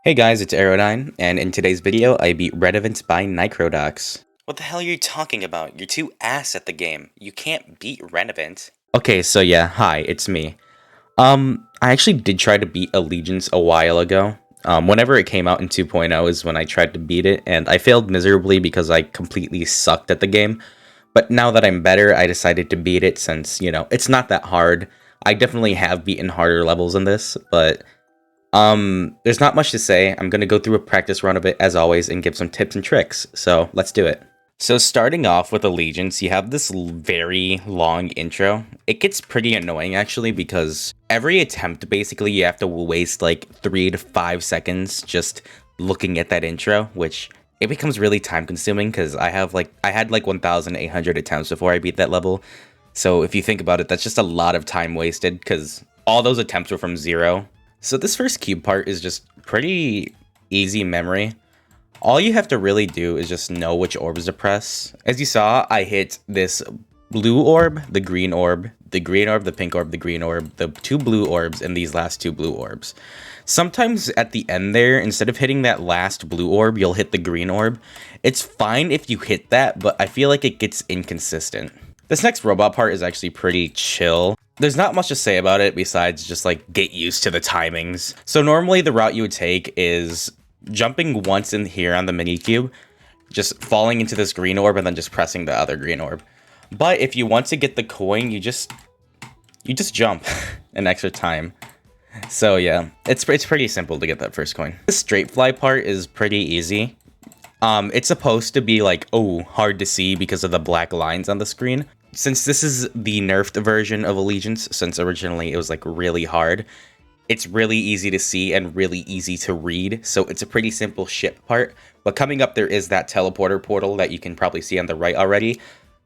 Hey guys, it's Aerodyne, and in today's video, I beat Redevant by nikrodox. What the hell are you talking about? You're too ass at the game. You can't beat Redevant. Okay, so yeah, hi, it's me. I actually did try to beat Allegiance a while ago. Whenever it came out in 2.0 is when I tried to beat it, and I failed miserably because I completely sucked at the game. But now that I'm better, I decided to beat it since, it's not that hard. I definitely have beaten harder levels in this, but there's not much to say. I'm going to go through a practice run of it as always and give some tips and tricks. So let's do it. So starting off with Allegiance, you have this very long intro. It gets pretty annoying actually because every attempt basically you have to waste like 3 to 5 seconds just looking at that intro, which it becomes really time consuming because I had like 1,800 attempts before I beat that level. So if you think about it, that's just a lot of time wasted because all those attempts were from 0. So this first cube part is just pretty easy memory. All you have to really do is just know which orbs to press. As you saw, I hit this blue orb, the green orb, the green orb, the pink orb, the green orb, the 2 blue orbs, and these last 2 blue orbs. Sometimes at the end there, instead of hitting that last blue orb, you'll hit the green orb. It's fine if you hit that, but I feel like it gets inconsistent. This next robot part is actually pretty chill. There's not much to say about it besides just like get used to the timings. So normally the route you would take is jumping once in here on the mini cube, just falling into this green orb and then just pressing the other green orb. But if you want to get the coin, you just jump an extra time. So yeah, it's pretty simple to get that first coin. The straight fly part is pretty easy. It's supposed to be like, oh, hard to see because of the black lines on the screen. Since this is the nerfed version of Allegiance, since originally it was like really hard, it's really easy to see and really easy to read. So it's a pretty simple ship part. But coming up, there is that teleporter portal that you can probably see on the right already.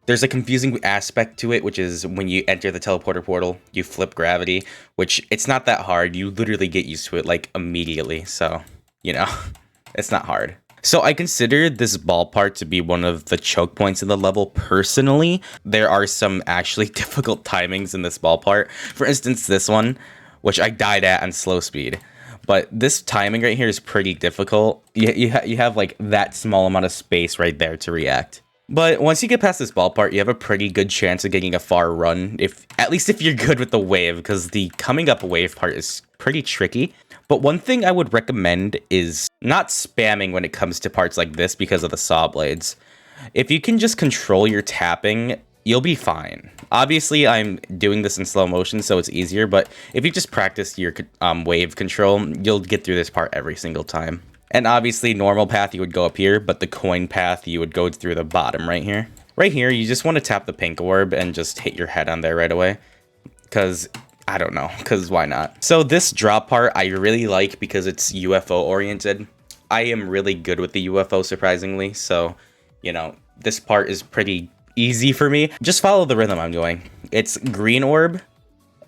There's a confusing aspect to it, which is when you enter the teleporter portal, you flip gravity, which it's not that hard. You literally get used to it like immediately. So, it's not hard. So I consider this ball part to be one of the choke points in the level personally. There are some actually difficult timings in this ball part. For instance, this one, which I died at on slow speed. But this timing right here is pretty difficult. You have like that small amount of space right there to react. But once you get past this ball part, you have a pretty good chance of getting a far run, at least if you're good with the wave, because the coming up wave part is pretty tricky. But one thing I would recommend is not spamming when it comes to parts like this because of the saw blades. If you can just control your tapping, you'll be fine. Obviously, I'm doing this in slow motion, so it's easier, but if you just practice your wave control, you'll get through this part every single time. And obviously, normal path, you would go up here, but the coin path, you would go through the bottom right here. Right here, you just want to tap the pink orb and just hit your head on there right away. Because, I don't know, because why not? So this drop part, I really like because it's UFO oriented. I am really good with the UFO, surprisingly, so, this part is pretty easy for me. Just follow the rhythm I'm doing. It's green orb,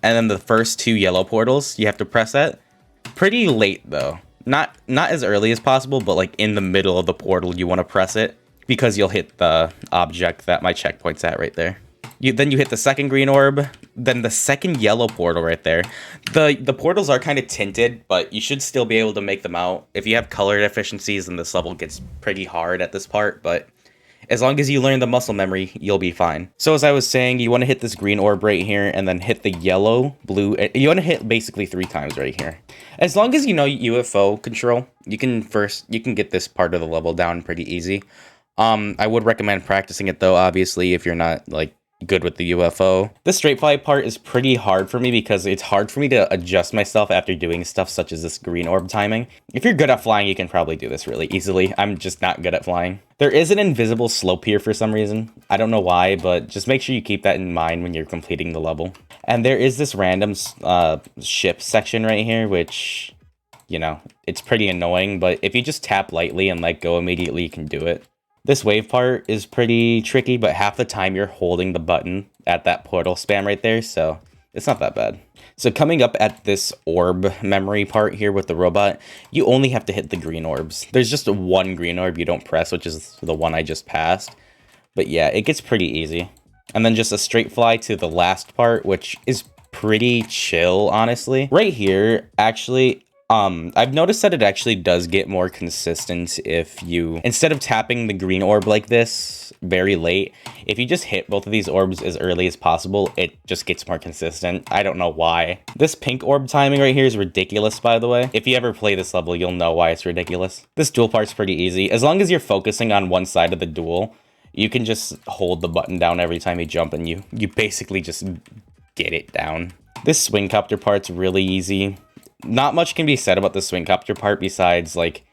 and then the first 2 yellow portals, you have to press that. Pretty late, though. Not as early as possible, but like in the middle of the portal, you want to press it because you'll hit the object that my checkpoint's at right there. Then you hit the second green orb, then the second yellow portal right there. The portals are kind of tinted, but you should still be able to make them out. If you have color deficiencies, then this level gets pretty hard at this part, but as long as you learn the muscle memory, you'll be fine. So as I was saying, you want to hit this green orb right here and then hit the yellow, blue. You want to hit basically 3 times right here. As long as you know UFO control, you can get this part of the level down pretty easy. I would recommend practicing it though, obviously, if you're not like good with the UFO. The straight fly part is pretty hard for me because it's hard for me to adjust myself after doing stuff such as this green orb timing. If you're good at flying, you can probably do this really easily. I'm just not good at flying. There is an invisible slope here for some reason. I don't know why, but just make sure you keep that in mind when you're completing the level. And there is this random ship section right here, which, it's pretty annoying, but if you just tap lightly and let go immediately, you can do it. This wave part is pretty tricky, but half the time you're holding the button at that portal spam right there, so it's not that bad. So coming up at this orb memory part here with the robot, you only have to hit the green orbs. There's just 1 green orb you don't press, which is the one I just passed. But yeah, it gets pretty easy. And then just a straight fly to the last part, which is pretty chill, honestly. Right here, actually, I've noticed that it actually does get more consistent if you, instead of tapping the green orb like this very late, if you just hit both of these orbs as early as possible, it just gets more consistent. I don't know why. This pink orb timing right here is ridiculous, by the way. If you ever play this level, you'll know why it's ridiculous. This duel part's pretty easy. As long as you're focusing on one side of the duel, you can just hold the button down every time you jump and you basically just get it down. This swing copter part's really easy. Not much can be said about the swing copter part besides, like,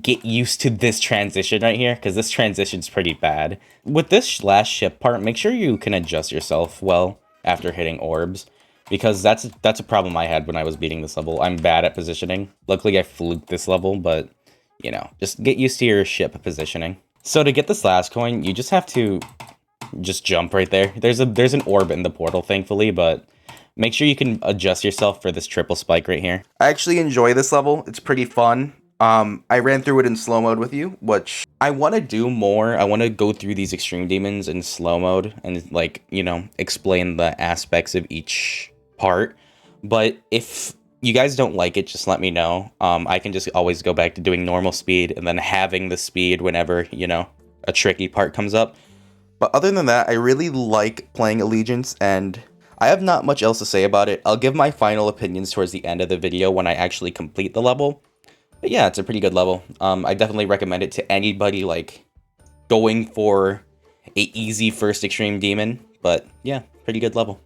get used to this transition right here, because this transition's pretty bad. With this last ship part, make sure you can adjust yourself well after hitting orbs, because that's a problem I had when I was beating this level. I'm bad at positioning. Luckily, I fluked this level, but, you know, just get used to your ship positioning. So to get this last coin, you just have to just jump right there. There's an orb in the portal, thankfully, but make sure you can adjust yourself for this triple spike right here. I actually enjoy this level. It's pretty fun. I ran through it in slow mode with you, which I want to do more. I want to go through these extreme demons in slow mode and, like, you know, explain the aspects of each part. But if you guys don't like it, just let me know. I can just always go back to doing normal speed and then having the speed whenever, you know, a tricky part comes up. But other than that, I really like playing Allegiance, and I have not much else to say about it. I'll give my final opinions towards the end of the video when I actually complete the level. But yeah, it's a pretty good level. I definitely recommend it to anybody, like, going for a easy first extreme demon. But yeah, pretty good level.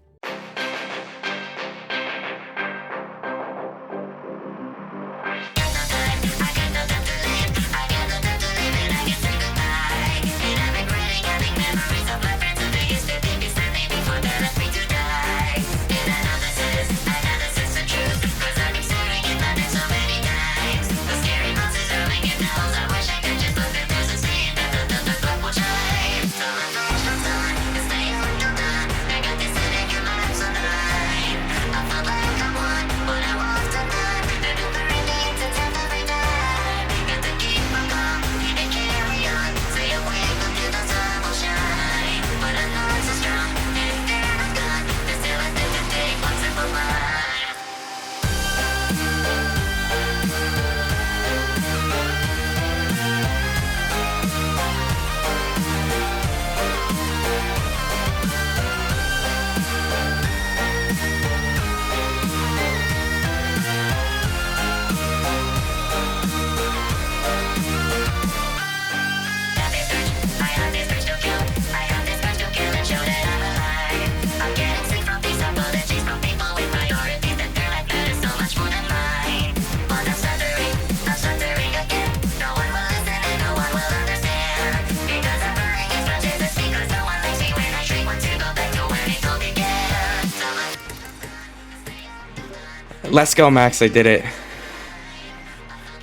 Let's go, Max, I did it.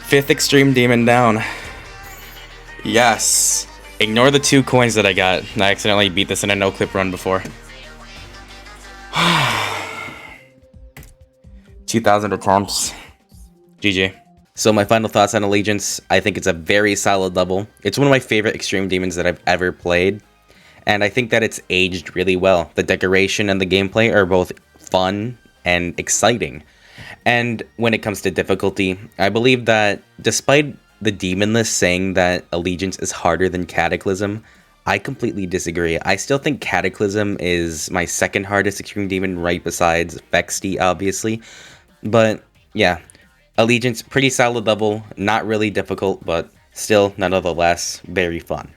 5th extreme demon down. Yes. Ignore the 2 coins that I got. I accidentally beat this in a no-clip run before. 2,000 attempts. GG. So my final thoughts on Allegiance. I think it's a very solid level. It's one of my favorite extreme demons that I've ever played. And I think that it's aged really well. The decoration and the gameplay are both fun and exciting. And when it comes to difficulty, I believe that despite the demon list saying that Allegiance is harder than Cataclysm, I completely disagree. I still think Cataclysm is my second hardest extreme demon, right besides Vexty, obviously. But yeah, Allegiance, pretty solid level, not really difficult, but still, nonetheless, very fun.